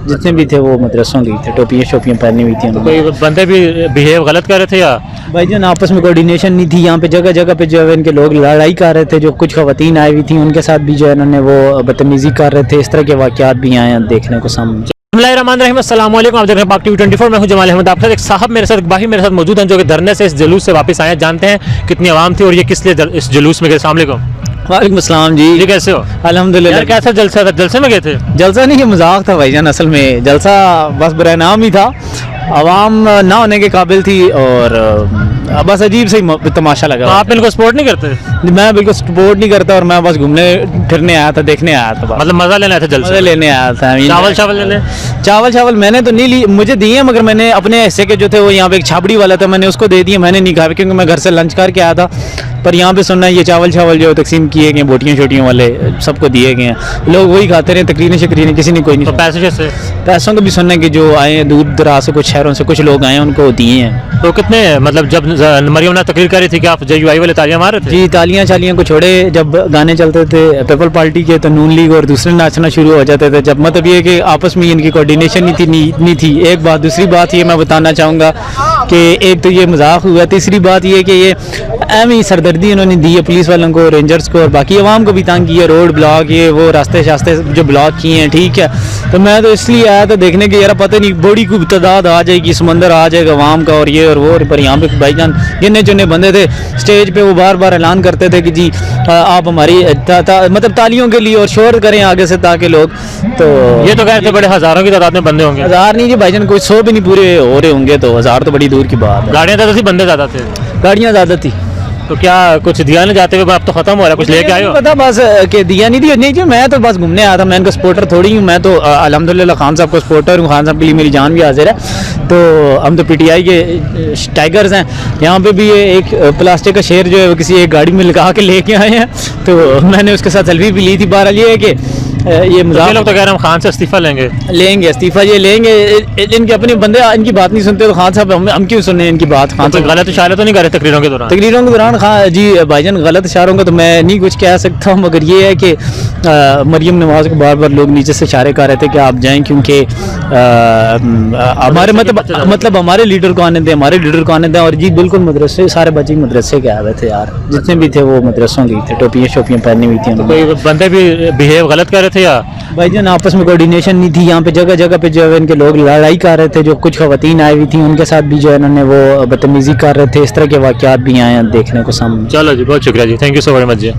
जितने भी थे वो मदरसों के थे, टोपियाँ शोपियाँ पहनी हुई थी। कोई बंदे भी बिहेव गलत कर रहे थे या भाईजान आपस में कोऑर्डिनेशन नहीं थी, यहाँ पे जगह जगह पे जो है इनके लोग लड़ाई कर रहे थे, जो कुछ खवातीन आई हुई थी उनके साथ भी जो है इन्होंने वो बदतमीजी कर रहे थे। इस तरह के वाक़यात भी आए हैं देखने को सामने। बिस्मिल्लाहिर्रहमानिर्रहीम, अस्सलाम वालेकुम। आप देख रहे हैं पाक टीवी 24, मैं हूं जमाल अहमद। आप साथ एक साहब मेरे साथ बाही मेरे साथ मौजूद हैं जो कि धरने से इस जुलूस से वापस आए हैं। जानते हैं कितनी आवाम थी और ये किस लिए इस जुलूस में गए। अस्सलाम वालेकुम। वालेकुम अस्सलाम जी। जी कैसे हो? अल्हम्दुलिल्लाह। कैसा जलसा था? जलसे में गए थे? जलसा नहीं, ये मजाक था भाईजान। असल में जलसा बस बुरा नाम ही था, आवाम ना होने के काबिल थी और बस अजीब से ही तमाशा लगा। तो आप इनको सपोर्ट नहीं करते? मैं बिल्कुल सपोर्ट नहीं करता और मैं बस घूमने फिरने आया था, देखने आया था, मतलब मजा लेने आया था? जलसे मजे लेने आया था। चावल लेने? चावल मैंने तो नहीं ली, मुझे दिए, मगर मैंने अपने हिस्से के जो थे वो यहाँ पे एक छाबड़ी वाला था, मैंने उसको दे दिए। मैंने नहीं खाया क्योंकि मैं घर से लंच करके आया था। पर यहाँ पे सुनना ये चावल जो तकसीम किए गए, बोटियाँ छोटियों वाले सबको दिए गए हैं, लोग वही खाते रहे, तकरीरें किसी ने कोई नहीं। तो पैसों को भी सुनना कि जो आए हैं दूर दराज से, कुछ शहरों से कुछ लोग आए हैं, उनको दिए हैं। तो कितने, मतलब जब मरियम ने तकरीर करी थी कि आप JUI वाले तालियां मार रहे थे? जी, तालियां चालियां को छोड़े, जब गाने चलते थे पीपल पार्टी के तो नून लीग और दूसरे नाचना शुरू हो जाते थे। जब मतलब ये कि आपस में इनकी कोऑर्डिनेशन नहीं थी। एक बात। दूसरी बात ये मैं बताना चाहूँगा कि एक तो ये मजाक हुआ, तीसरी बात ये कि ये एम सरदर्दी इन्होंने दी है पुलिस वालों को, रेंजर्स को और बाकी अवाम को भी तंग किया। रोड ब्लॉक, ये वो रास्ते शास्ते जो ब्लॉक किए हैं, ठीक है। तो मैं तो इसलिए आया था देखने के, यार पता नहीं बड़ी खूब तादाद आ जाएगी, समंदर आ जाएगा अवाम का और ये और वो। पर यहाँ पे भाईजान गिने चुने बंदे थे स्टेज पे, वो बार बार ऐलान करते थे कि जी आप हमारी मतलब तालियों के लिए और शोर करें आगे से ताकि लोग। तो ये तो कह थे बड़े हजारों की तादाद में बंदे होंगे। हज़ार नहीं जी भाईजान, कोई 100 भी नहीं पूरे हो रहे होंगे, तो हज़ार तो बड़ी दूर की बात है। गाड़ियाँ ज़्यादा थी, बंदे ज़्यादा थे? गाड़ियाँ ज़्यादा थी। तो क्या कुछ दिया नहीं जाते हुए? अब तो खत्म हो रहा है, कुछ लेके आए हो? पता बस कि दिया नहीं थी नहीं जी, मैं तो बस घूमने आया था, मैं इनका सपोर्टर थोड़ी हूँ। मैं तो अल्हम्दुलिल्लाह खान साहब को सपोर्टर हूँ, खान साहब के लिए मेरी जान भी हाजिर है। तो हम तो PTI के टाइगर्स हैं। यहाँ पे भी ये एक प्लास्टिक का शेर जो है वो किसी एक गाड़ी में लगा के लेके आए हैं, तो मैंने उसके साथ सेल्फी भी ली थी। बहरहाल ये है कि ये मजाक, लोग तो कह रहे हैं हम खान से इस्तीफा लेंगे इस्तीफा ये लेंगे। इनके अपने बंदे इनकी बात नहीं सुनते, तो खान साहब हम क्यों सुने इनकी बात? खान साहब गलत इशारे तो नहीं कर रहे तकरीरों के दौरान? खान जी भाईजान गलत इशारों का तो मैं नहीं कुछ कह सकता हूँ, मगर ये है कि मरियम नवाज को बार बार लोग नीचे से इशारे कर रहे थे कि आप जाएं, क्योंकि हमारे मतलब हमारे लीडर को आने दें, और जी बिल्कुल मदरसे सारे बच्चे मदरसे के आए हुए थे यार, जितने भी थे वो मदरसों के थे, टोपियाँ शोपियाँ पहनी हुई थी। कोई बंदे भी बिहेव गलत कर रहे थे या भाईजान आपस में कोऑर्डिनेशन नहीं थी, यहाँ पे जगह जगह पे जो है इनके लोग लड़ाई कर रहे थे, जो कुछ खवातीन आई हुई थी उनके साथ भी जो है इन्होंने वो बदतमीजी कर रहे थे। इस तरह के वाक़यात भी आए हैं देखने को सामने। चलो जी, बहुत शुक्रिया जी, thank you so very much ji.